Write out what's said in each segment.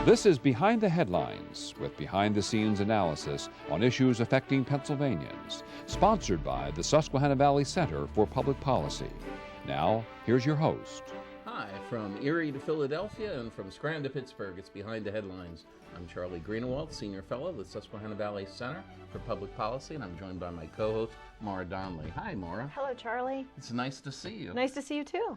This is Behind the Headlines, with behind-the-scenes analysis on issues affecting Pennsylvanians, sponsored by the Susquehann Valley Center for Public Policy. Now, here's your host. Hi, from Erie to Philadelphia and from Scranton to Pittsburgh, it's Behind the Headlines. I'm Charlie Greenewald, Senior Fellow at the Susquehann Valley Center for Public Policy, and I'm joined by my co-host, Maura Donnelly. Hi, Maura. Hello, Charlie. It's nice to see you. Nice to see you, too.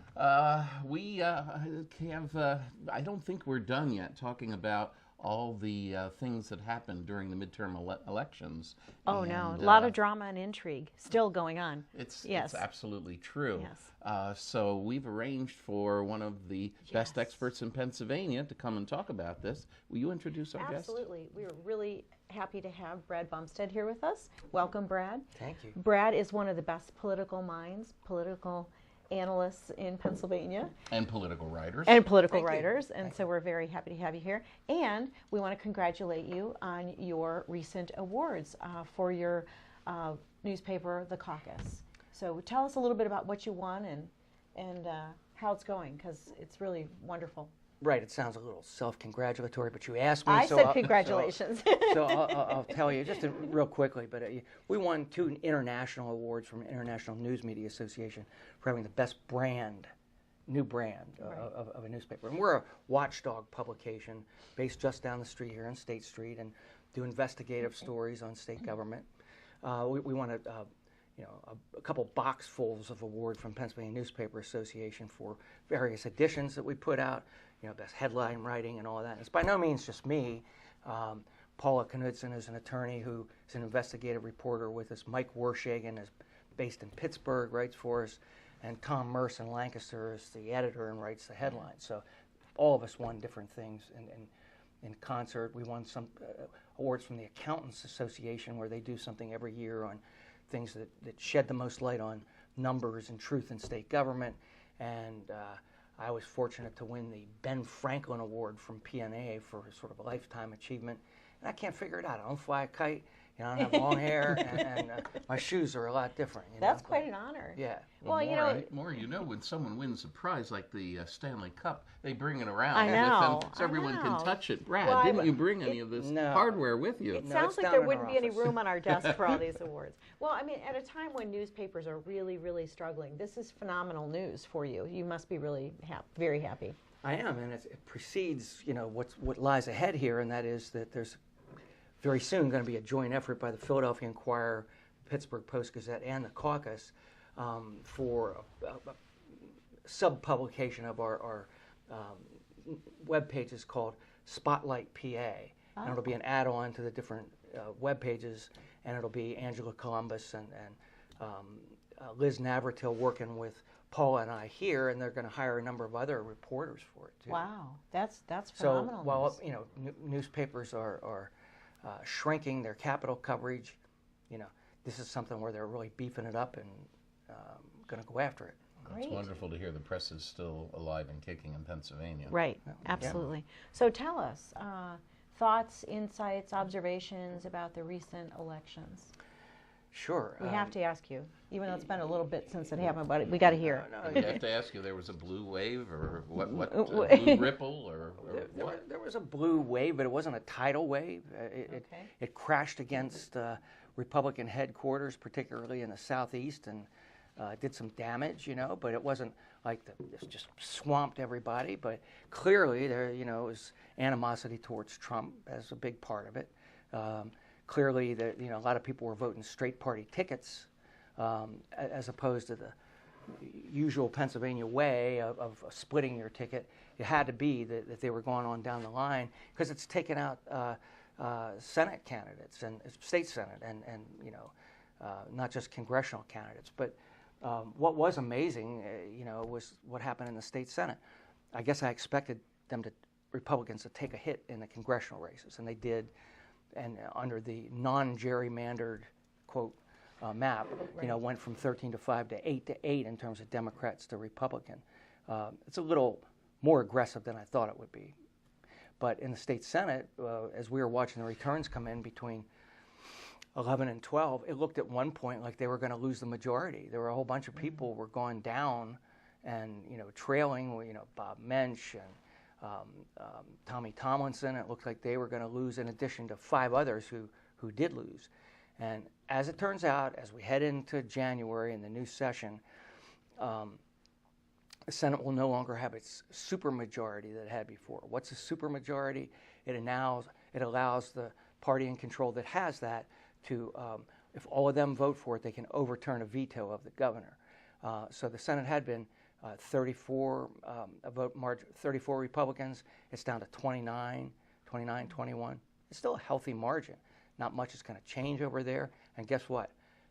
We have, I don't think we're done yet talking about all the things that happened during the midterm elections. Oh, no. A lot of drama and intrigue still going on. It's absolutely true. Yes. So we've arranged for one of the best experts in Pennsylvania to come and talk about this. Will you introduce our guest? Absolutely. We're really happy to have Brad Bumsted here with us. Welcome, Brad. Thank you. Brad is one of the best political minds, political analysts in Pennsylvania. And political writers. And so we're very happy to have you here. And we want to congratulate you on your recent awards for your newspaper, The Caucus. So tell us a little bit about what you won and how it's going, because it's really wonderful. Right, it sounds a little self-congratulatory, but you asked me. I said congratulations. So I'll tell you just real quickly, but we won 2 international awards from International News Media Association for having the best new brand of a newspaper. And we're a watchdog publication based just down the street here on State Street and do investigative stories on state government. We won a couple boxfuls of awards from Pennsylvania Newspaper Association for various editions that we put out. Best headline writing and all of that. It's by no means just me. Paula Knudsen is an attorney who is an investigative reporter with us. Mike Warshagen is based in Pittsburgh, writes for us. And Tom Merce in Lancaster is the editor and writes the headlines. So all of us won different things in concert. We won some awards from the Accountants Association, where they do something every year on things that shed the most light on numbers and truth in state government. And I was fortunate to win the Ben Franklin Award from PNA for sort of a lifetime achievement. And I can't figure it out. I don't fly a kite. I don't have long hair, and my shoes are a lot different. That's quite an honor. Yeah. Well, Maura, when someone wins a prize like the Stanley Cup, they bring it around I know, with them so everyone can touch it. Brad, well, didn't you bring any of this hardware with you? It sounds like there wouldn't be any room on our desk for all these awards. Well, I mean, at a time when newspapers are really, really struggling, this is phenomenal news for you. You must be really very happy. I am, and it precedes, what lies ahead here, and that is that there's very soon going to be a joint effort by the Philadelphia Inquirer, Pittsburgh Post-Gazette, and the Caucus for a sub-publication of our web pages called Spotlight PA. And it'll be an add-on to the different web pages, and it'll be Angela Columbus and Liz Navratil working with Paula and I here, and they're going to hire a number of other reporters for it, too. Wow, that's phenomenal. So while newspapers are shrinking their capital coverage, this is something where they're really beefing it up and going to go after it. Great. It's wonderful to hear the press is still alive and kicking in Pennsylvania. Right, absolutely. Yeah. So tell us, thoughts, insights, observations about the recent elections. Sure. We have to ask you, even though it's been a little bit since it happened, but we got to hear it. You have to ask you, there was a blue wave, or what blue ripple, or what? There was a blue wave, but it wasn't a tidal wave. It crashed against Republican headquarters, particularly in the southeast, and did some damage, but it wasn't like it just swamped everybody. But clearly, there, was animosity towards Trump as a big part of it. Clearly, a lot of people were voting straight party tickets as opposed to the usual Pennsylvania way of splitting your ticket. It had to be that they were going on down the line, because it's taken out Senate candidates and state Senate and not just congressional candidates. But what was amazing, was what happened in the state Senate. I guess I expected Republicans to take a hit in the congressional races, and they did. And under the non-gerrymandered, quote, map, went from 13-5 to 8-8 in terms of Democrats to Republican. It's a little more aggressive than I thought it would be. But in the state Senate, as we were watching the returns come in between 11 and 12, it looked at one point like they were going to lose the majority. There were a whole bunch of people were going down and, trailing, Bob Mensch and Tommy Tomlinson. It looked like they were going to lose, in addition to 5 others who did lose. And as it turns out, as we head into January in the new session, the Senate will no longer have its supermajority that it had before. What's a supermajority? It allows the party in control that has that to, if all of them vote for it, they can overturn a veto of the governor. So the Senate had been 34 Republicans. It's down to 29, 21. It's still a healthy margin. Not much is going to change over there. And guess what?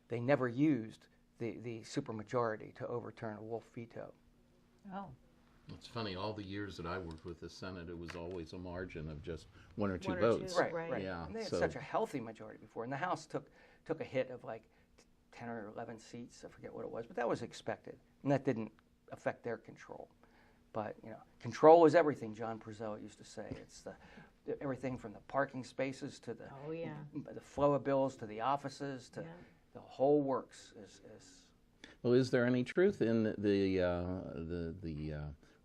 They never used the supermajority to overturn a Wolf veto. Oh. It's funny, all the years that I worked with the Senate, it was always a margin of just one or two One or votes. two, Right. Yeah. And they had such a healthy majority before. And the House took a hit of like 10 or 11 seats. I forget what it was, but that was expected. And that didn't affect their control. But, control is everything, John Prezella used to say. It's everything from the parking spaces to the flow of bills to the offices to the whole works is. Well, is there any truth in the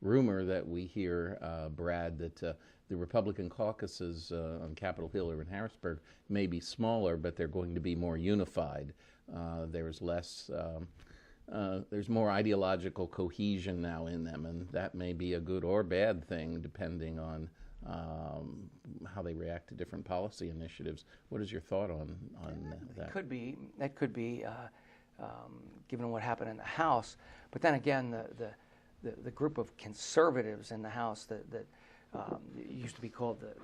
rumor that we hear, Brad, that the Republican caucuses on Capitol Hill or in Harrisburg may be smaller, but they're going to be more unified? There's less. There's more ideological cohesion now in them, and that may be a good or bad thing depending on how they react to different policy initiatives. What is your thought on that? That could be, given what happened in the House. But then again, the group of conservatives in the House that used to be called the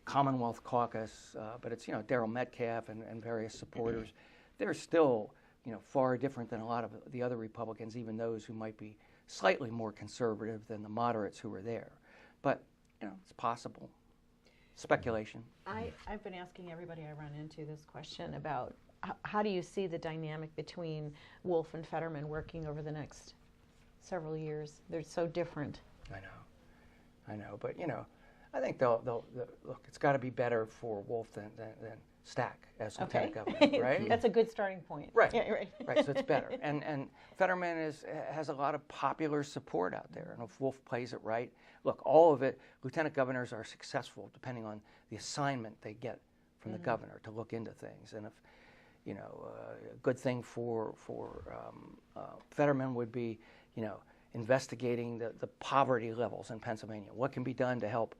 Commonwealth Caucus, but it's Darrell Metcalf and various supporters. They're still far different than a lot of the other Republicans, even those who might be slightly more conservative than the moderates who were there. But it's possible. Speculation. I've been asking everybody I run into this question about how do you see the dynamic between Wolf and Fetterman working over the next several years? They're so different. I know, but I think they'll look. It's got to be better for Wolf than Stack as lieutenant governor, right? That's a good starting point. Right. Yeah, right. Right. So it's better, and Fetterman has a lot of popular support out there, and if Wolf plays it right, look, all of it. Lieutenant governors are successful depending on the assignment they get from the governor to look into things, and if a good thing for Fetterman would be, investigating the poverty levels in Pennsylvania. What can be done to help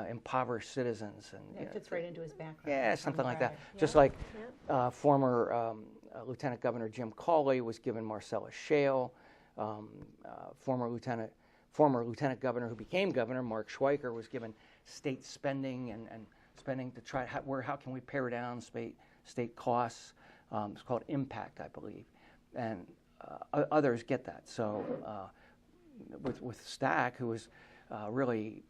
impoverished citizens? And it fits right into his background. Yeah, something like that. Yeah. Just like former Lieutenant Governor Jim Cawley was given Marcellus Shale. Former Lieutenant Governor who became governor, Mark Schweiker, was given state spending and spending to try how can we pare down state costs. It's called Impact, I believe, and others get that. So with Stack, who was really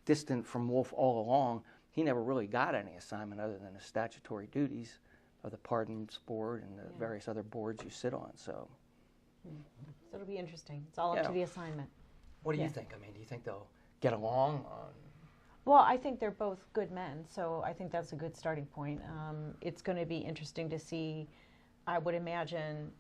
distant from Wolf all along, he never really got any assignment other than the statutory duties of the Pardons Board and the various other boards you sit on. So it'll be interesting. It's all up to the assignment. What do you think? I mean, do you think they'll get along? Well, I think they're both good men, so I think that's a good starting point. It's going to be interesting to see. I would imagine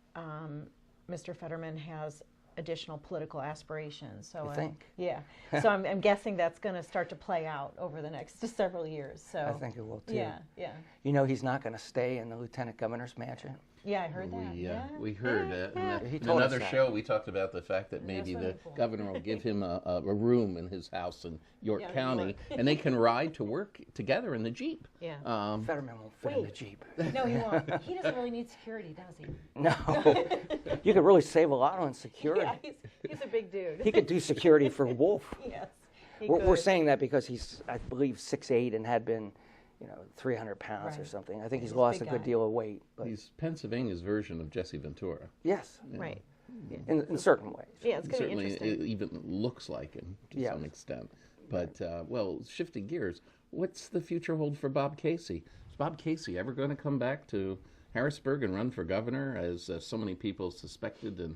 Mr. Fetterman has additional political aspirations. So I think. Yeah. So I'm guessing that's going to start to play out over the next several years. So I think it will too. Yeah. He's not going to stay in the lieutenant governor's mansion. Yeah, I heard that. We heard that. In told us another that. show, we talked about the fact that maybe the governor will give him a room in his house in York County, and they can ride to work together in the Jeep. Yeah. Fetterman won't fit in the Jeep. No, he won't. He doesn't really need security, does he? No. You could really save a lot on security. Yeah, he's a big dude. He could do security for Wolf. Yes. We're saying that because he's, I believe, 6'8" and had been 300 pounds or something. I think he's lost a good deal of weight. But He's Pennsylvania's version of Jesse Ventura. yes, Right. Yeah. in certain ways. Yeah, it's going to be Certainly, interesting. it even looks like him to some extent. But, shifting gears, what's the future hold for Bob Casey? Is Bob Casey ever going to come back to Harrisburg and run for governor, as so many people suspected and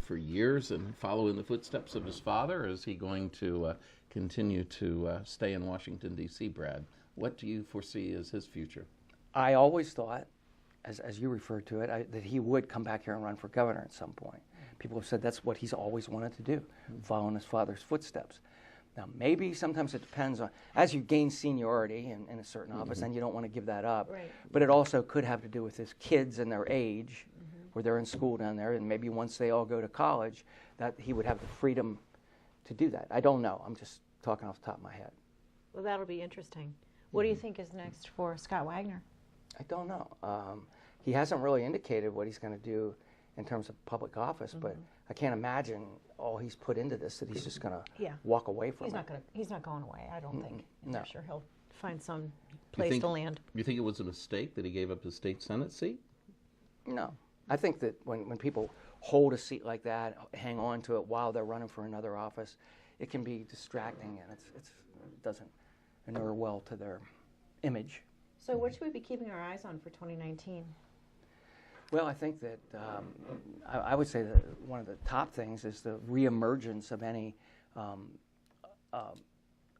for years, and follow in the footsteps of his father? Or is he going to continue to stay in Washington, D.C., Brad? What do you foresee as his future? I always thought, as you referred to it, that he would come back here and run for governor at some point. people have said that's what he's always wanted to do, follow in his father's footsteps. Now, maybe sometimes it depends on, as you gain seniority in a certain office, and you don't want to give that up, Right. but it also could have to do with his kids and their age, where they're in school down there, and maybe once they all go to college, that he would have the freedom to do that. I don't know. I'm just talking off the top of my head. Well, that'll be interesting. What do you think is next for Scott Wagner? I don't know. He hasn't really indicated what he's going to do in terms of public office, but I can't imagine all he's put into this that he's just going to walk away from it. He's not going away, I don't think. No. I'm sure he'll find some place to land. You think it was a mistake that he gave up his state Senate seat? No. I think that when people hold a seat like that, hang on to it while they're running for another office, it can be distracting, and it doesn't inure well to their image. So what should we be keeping our eyes on for 2019? Well, I think that I would say that one of the top things is the reemergence of any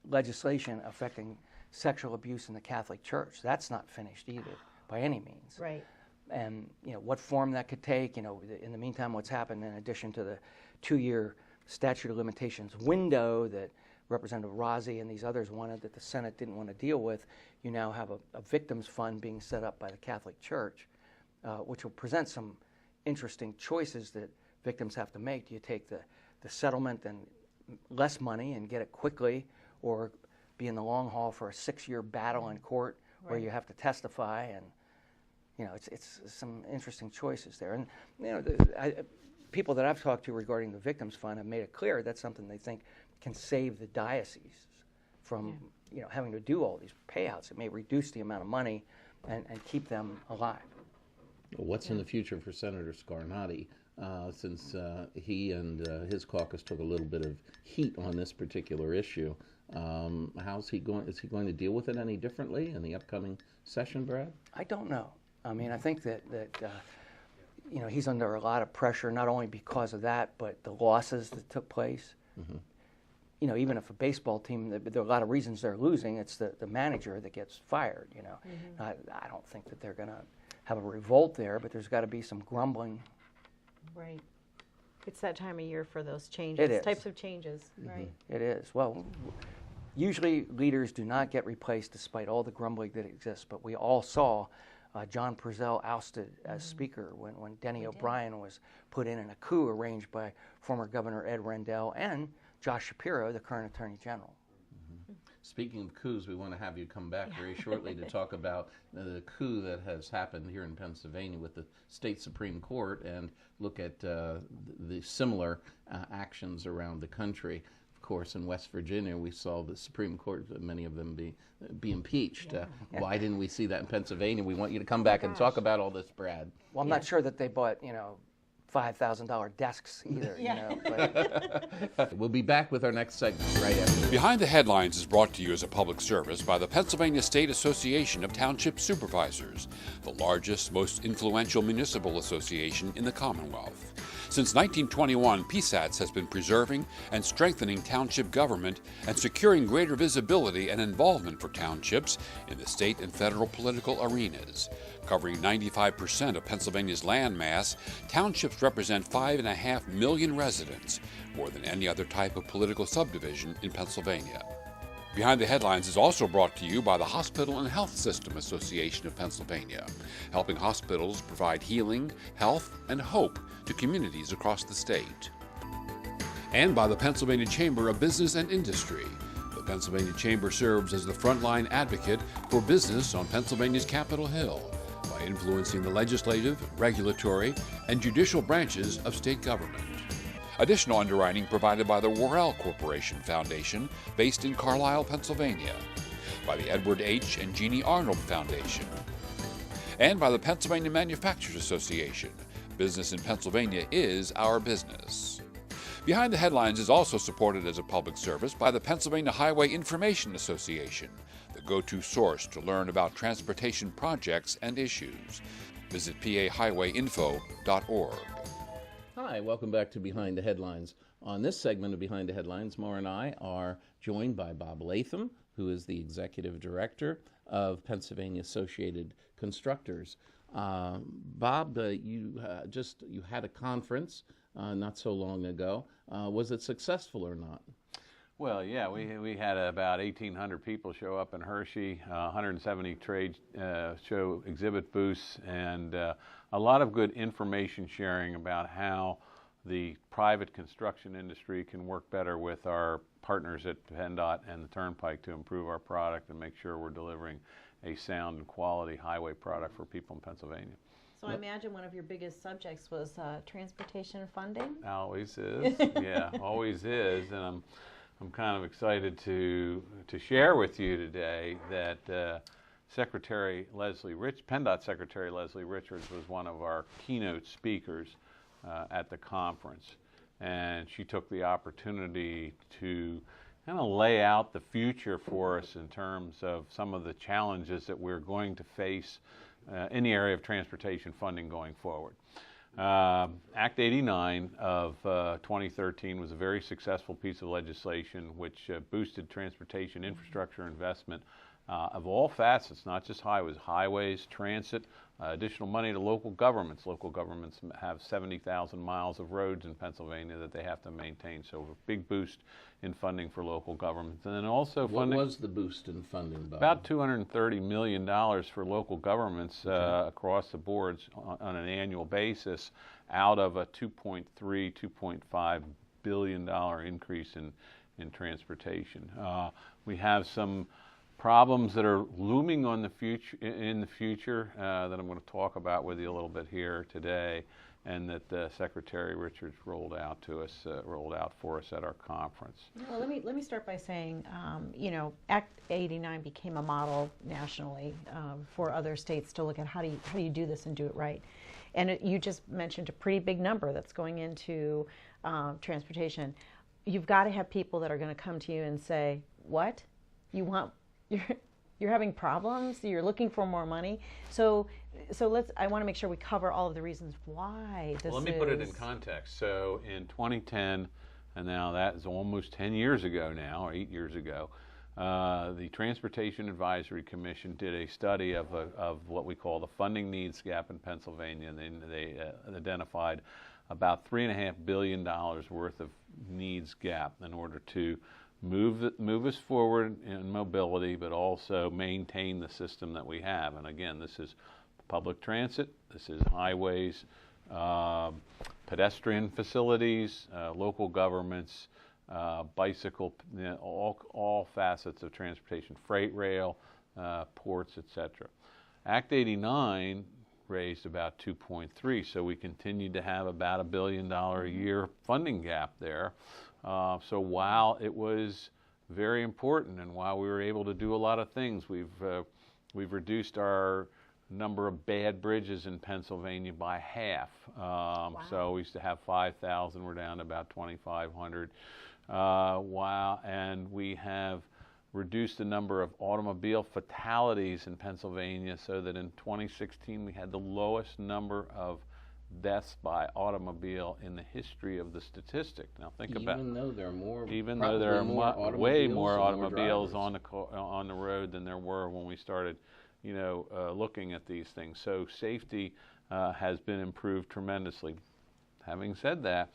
legislation affecting sexual abuse in the Catholic Church. That's not finished either, by any means. Right. And what form that could take. In the meantime, what's happened in addition to the 2-year statute of limitations window that Representative Rossi and these others wanted that the Senate didn't want to deal with, you now have a victims fund being set up by the Catholic Church, which will present some interesting choices that victims have to make. Do you take the settlement and less money and get it quickly, or be in the long haul for a 6-year battle in court where you have to testify? And it's some interesting choices there. And people that I've talked to regarding the victims fund have made it clear that's something they think can save the diocese from having to do all these payouts. It may reduce the amount of money and keep them alive. What's in the future for Senator Scarnati, since he and his caucus took a little bit of heat on this particular issue? How's he going? Is he going to deal with it any differently in the upcoming session, Brad? I don't know. I mean, I think that he's under a lot of pressure, not only because of that, but the losses that took place. Even if a baseball team, there are a lot of reasons they're losing, it's the manager that gets fired, I don't think that they're going to have a revolt there, but there's got to be some grumbling. Right. It's that time of year for those changes. It is. Types of changes, right? It is. Well, usually leaders do not get replaced despite all the grumbling that exists, but we all saw John Purcell ousted as Speaker when Denny O'Brien was put in a coup arranged by former Governor Ed Rendell and Josh Shapiro, the current Attorney General. Speaking of coups, we want to have you come back very shortly to talk about the coup that has happened here in Pennsylvania with the state Supreme Court and look at the similar actions around the country. Of course, in West Virginia, we saw the Supreme Court, many of them be impeached. Why didn't we see that in Pennsylvania? We want you to come back and talk about all this, Brad. Well, I'm not sure that they bought, $5,000 desks either. But We'll be back with our next segment right after. Behind the Headlines is brought to you as a public service by the Pennsylvania State Association of Township Supervisors, the largest, most influential municipal association in the Commonwealth. Since 1921, PSATS has been preserving and strengthening township government and securing greater visibility and involvement for townships in the state and federal political arenas. Covering 95% of Pennsylvania's land mass, townships represent 5.5 million residents, more than any other type of political subdivision in Pennsylvania. Behind the Headlines is also brought to you by the Hospital and Health System Association of Pennsylvania, helping hospitals provide healing, health, and hope to communities across the state. And by the Pennsylvania Chamber of Business and Industry. The Pennsylvania Chamber serves as the frontline advocate for business on Pennsylvania's Capitol Hill by influencing the legislative, regulatory, and judicial branches of state government. Additional underwriting provided by the Worrell Corporation Foundation, based in Carlisle, Pennsylvania, by the Edward H. and Jeannie Arnold Foundation, and by the Pennsylvania Manufacturers Association. Business in Pennsylvania is our business. Behind the Headlines is also supported as a public service by the Pennsylvania Highway Information Association, the go-to source to learn about transportation projects and issues. Visit pahighwayinfo.org. Hi, welcome back to Behind the Headlines. On this segment of Behind the Headlines, Maura and I are joined by Bob Latham, who is the Executive Director of Pennsylvania Associated Constructors. Bob, you had a conference not so long ago. Was it successful or not? Well, yeah, we had about 1,800 people show up in Hershey, 170 trade show exhibit booths, and a lot of good information sharing about how the private construction industry can work better with our partners at PennDOT and the Turnpike to improve our product and make sure we're delivering a sound and quality highway product for people in Pennsylvania. So I imagine one of your biggest subjects was transportation funding? Always is, yeah, always is, and I'm kind of excited to share with you today that Secretary Leslie PennDOT Secretary Leslie Richards was one of our keynote speakers at the conference, and she took the opportunity to kind of lay out the future for us in terms of some of the challenges that we're going to face in the area of transportation funding going forward. Act 89 of 2013 was a very successful piece of legislation which boosted transportation infrastructure investment of all facets, not just highways, transit, additional money to local governments. Local governments have 70,000 miles of roads in Pennsylvania that they have to maintain, so a big boost in funding for local governments. And then also funding. What was the boost in funding, Bob? About $230 million for local governments across the boards on an annual basis out of a $2.5 billion increase in transportation. We have some problems that are looming on in the future that I'm going to talk about with you a little bit here today, and that Secretary Richards rolled out for us at our conference. Well, let me start by saying, you know, Act 89 became a model nationally for other states to look at how do you do this and do it right. And you just mentioned a pretty big number that's going into transportation. You've got to have people that are going to come to you and say, "What? You're having problems? You're looking for more money?" So I want to make sure we cover all of the reasons why this. Well, let me put it in context. So in 2010, and now that is almost 10 years ago now, or 8 years ago, the Transportation Advisory Commission did a study of what we call the funding needs gap in Pennsylvania, and they identified about $3.5 billion worth of needs gap in order to move us forward in mobility, but also maintain the system that we have. And again, this is public transit, this is highways, pedestrian facilities, local governments, bicycle, all facets of transportation, freight rail, ports, etc. Act 89 raised about 2.3, so we continued to have about $1 billion a year funding gap there. So while it was very important and while we were able to do a lot of things, we've reduced our number of bad bridges in Pennsylvania by half. Wow. So we used to have 5,000, we're down to about 2,500. And we have reduced the number of automobile fatalities in Pennsylvania so that in 2016 we had the lowest number of deaths by automobile in the history of the statistic. Now think about, even though there are way more automobiles on the road than there were when we started, looking at these things. So safety has been improved tremendously. Having said that,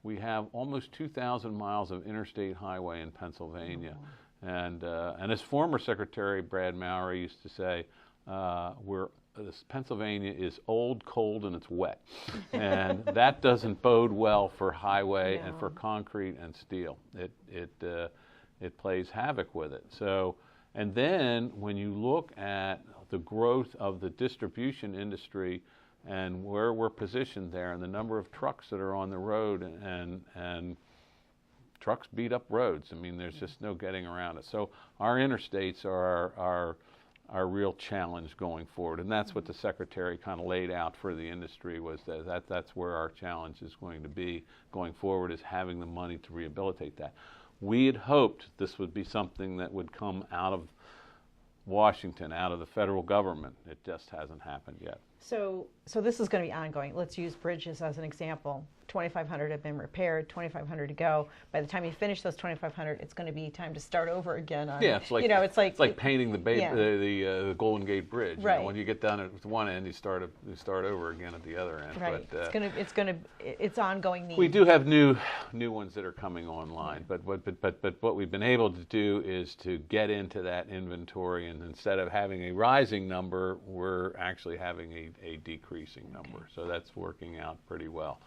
we have almost 2,000 miles of interstate highway in Pennsylvania, and as former Secretary Brad Mowry used to say, Pennsylvania is old, cold, and it's wet. And that doesn't bode well for highway and for concrete and steel. It plays havoc with it. So, and then when you look at the growth of the distribution industry and where we're positioned there and the number of trucks that are on the road, and trucks beat up roads. I mean, there's just no getting around it. So our interstates are our real challenge going forward, and that's what the Secretary kind of laid out for the industry, was that's where our challenge is going to be going forward, is having the money to rehabilitate that. We had hoped this would be something that would come out of Washington, out of the federal government. It just hasn't happened yet. So this is going to be ongoing. Let's use bridges as an example. 2,500 have been repaired, 2,500 to go. By the time you finish those 2,500, it's going to be time to start over again. On, it's like, it's like painting the Golden Gate Bridge. Right. You know, when you get down at one end, you start over again at the other end. Right. But, it's ongoing need. we do have new ones that are coming online, but what we've been able to do is to get into that inventory, and instead of having a rising number, we're actually having a decreasing number. So that's working out pretty well.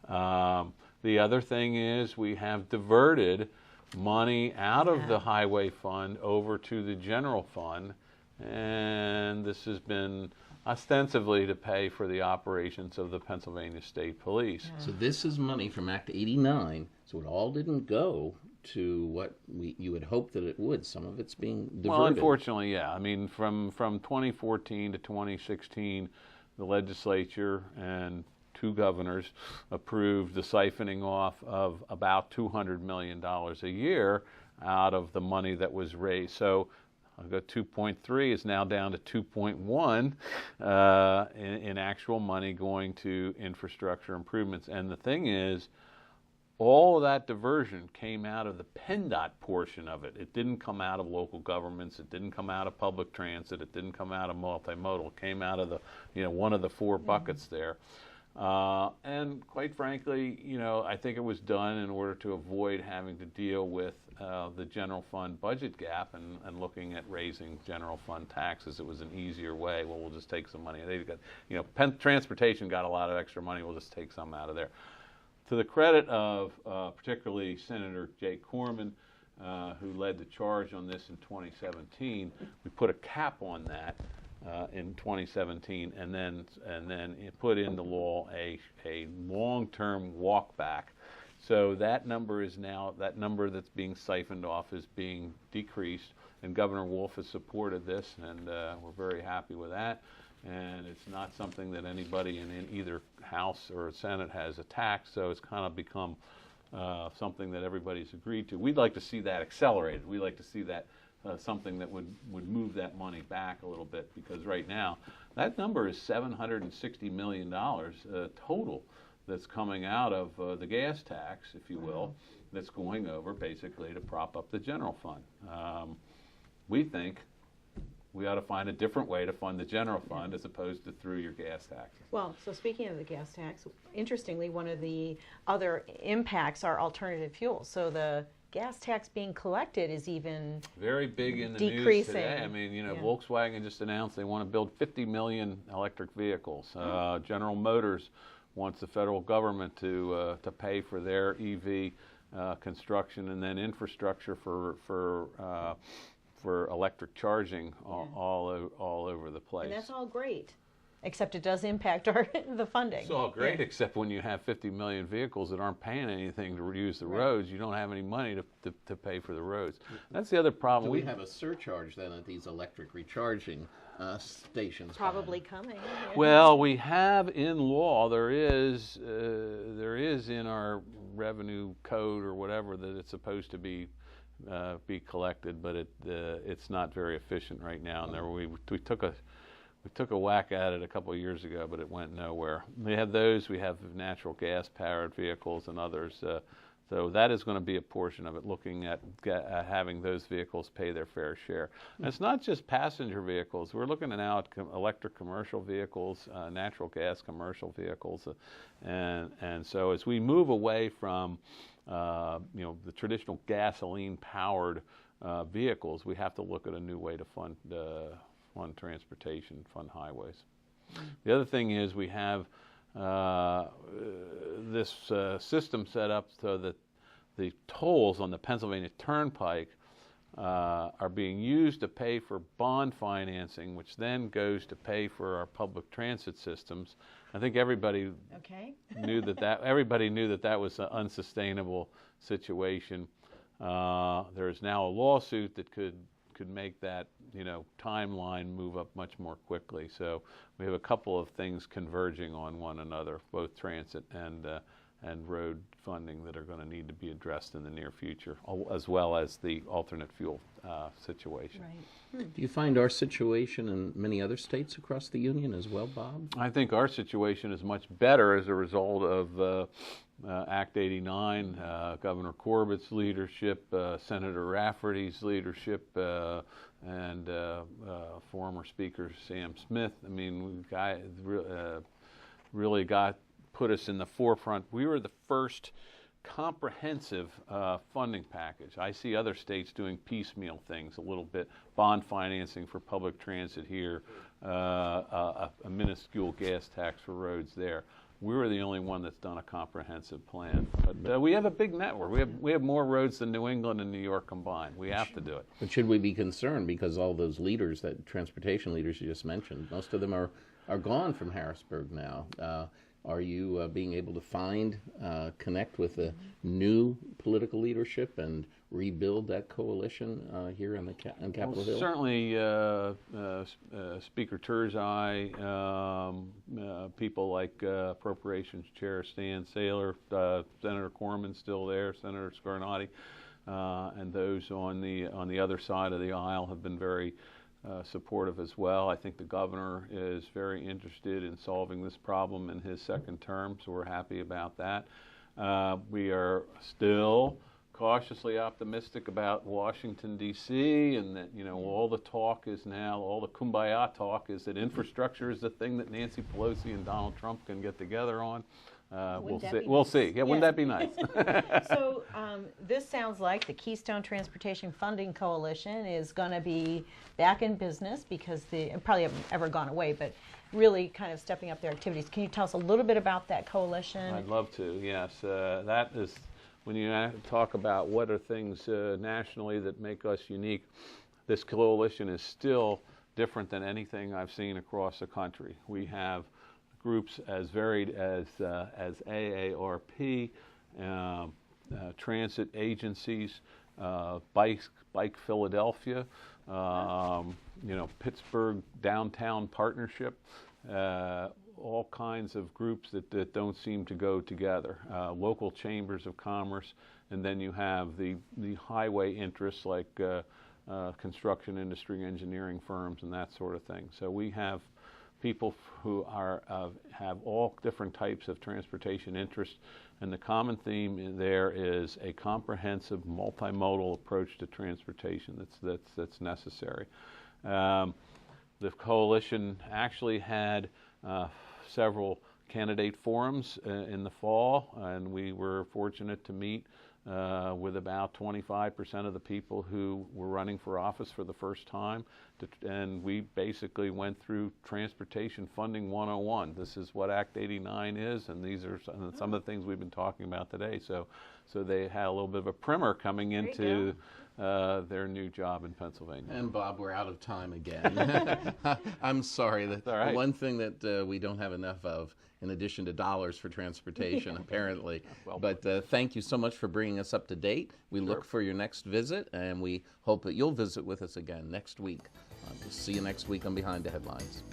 The other thing is we have diverted money out of the highway fund over to the general fund, and this has been ostensibly to pay for the operations of the Pennsylvania State Police. So this is money from Act 89, so it all didn't go to what you had hoped that it would. Some of it's being diverted. Well, unfortunately, yeah. I mean, from 2014 to 2016, the legislature and 2 governors approved the siphoning off of about $200 million a year out of the money that was raised. So I've got 2.3 is now down to 2.1 in actual money going to infrastructure improvements. And the thing is, all of that diversion came out of the PennDOT portion of it. It didn't come out of local governments. It didn't come out of public transit. It didn't come out of multimodal. It came out of the, one of the 4 buckets there. And quite frankly, I think it was done in order to avoid having to deal with the general fund budget gap and looking at raising general fund taxes. It was an easier way. Well, we'll just take some money. They got, transportation got a lot of extra money. We'll just take some out of there. To the credit of particularly Senator Jay Corman, who led the charge on this in 2017, we put a cap on that in 2017, and then put in the law a long-term walk back. So that number that's being siphoned off is being decreased, and Governor Wolf has supported this, and we're very happy with that. And it's not something that anybody in either House or Senate has attacked, so it's kind of become something that everybody's agreed to. We'd like to see that accelerated. We'd like to see that something that would move that money back a little bit, because right now that number is $760 million total that's coming out of the gas tax, if you will, that's going over basically to prop up the general fund. We think we ought to find a different way to fund the general fund as opposed to through your gas taxes. Well, so speaking of the gas tax, interestingly, one of the other impacts are alternative fuels. So the gas tax being collected is even very big in the decreasing. News today. I mean, Volkswagen just announced they want to build 50 million electric vehicles. General Motors wants the federal government to pay for their EV construction and then infrastructure for electric charging all over the place. And that's all great, except it does impact the funding. It's all great, except when you have 50 million vehicles that aren't paying anything to use the roads, you don't have any money to pay for the roads. That's the other problem. Do we have a surcharge then at these electric recharging stations? Probably coming. Well, we have in law, there is in our revenue code or whatever that it's supposed to be collected, but it's not very efficient right now. And there we took a whack at it a couple of years ago, but it went nowhere. We have those. We have natural gas powered vehicles and others. So that is going to be a portion of it, looking at having those vehicles pay their fair share. And it's not just passenger vehicles. We're looking at now at electric commercial vehicles, natural gas commercial vehicles, and so as we move away from the traditional gasoline-powered vehicles, we have to look at a new way to fund transportation, fund highways. The other thing is we have this system set up so that the tolls on the Pennsylvania Turnpike are being used to pay for bond financing, which then goes to pay for our public transit systems. I think everybody knew that was an unsustainable situation. There is now a lawsuit that could make that timeline move up much more quickly. So we have a couple of things converging on one another, both transit and and road funding that are going to need to be addressed in the near future, as well as the alternate fuel situation. Right. Do you find our situation in many other states across the union as well, Bob? I think our situation is much better as a result of Act 89, Governor Corbett's leadership, Senator Rafferty's leadership, and former Speaker Sam Smith. I mean, really put us in the forefront. We were the first comprehensive funding package. I see other states doing piecemeal things a little bit, bond financing for public transit here, a minuscule gas tax for roads there. We were the only one that's done a comprehensive plan. But we have a big network. We have more roads than New England and New York combined. We have to do it. But should we be concerned because all those leaders, that transportation leaders you just mentioned, most of them are gone from Harrisburg now? Are you being able to connect with the new political leadership and rebuild that coalition here in Capitol Hill? Certainly, Speaker Turzai, people like Appropriations Chair Stan Saylor, Senator Corman still there, Senator Scarnati, and those on the other side of the aisle have been very supportive as well. I think the governor is very interested in solving this problem in his second term, so we're happy about that. We are still cautiously optimistic about Washington, D.C., and that, all the talk is now, all the kumbaya talk is that infrastructure is the thing that Nancy Pelosi and Donald Trump can get together on. We'll see. We'll see. Yeah, wouldn't that be nice? So this sounds like the Keystone Transportation Funding Coalition is going to be back in business because it probably haven't ever gone away, but really kind of stepping up their activities. Can you tell us a little bit about that coalition? I'd love to, yes. That is, when you talk about what are things nationally that make us unique, this coalition is still different than anything I've seen across the country. We have groups as varied as AARP, transit agencies, Bike Philadelphia, Pittsburgh Downtown Partnership, all kinds of groups that don't seem to go together. Local chambers of commerce, and then you have the highway interests like construction industry, engineering firms, and that sort of thing. So we have people who have all different types of transportation interests, and the common theme there is a comprehensive multimodal approach to transportation that's necessary. The coalition actually had several candidate forums in the fall, and we were fortunate to meet with about 25% of the people who were running for office for the first time. And we basically went through Transportation Funding 101. This is what Act 89 is, and these are some of the things we've been talking about today. So they had a little bit of a primer coming into their new job in Pennsylvania. And Bob, we're out of time again. I'm sorry. That's all right. One thing that we don't have enough of, in addition to dollars for transportation, apparently. Well, but thank you so much for bringing us up to date. We Sure. look for your next visit, and we hope that you'll visit with us again next week. We'll see you next week on Behind the Headlines.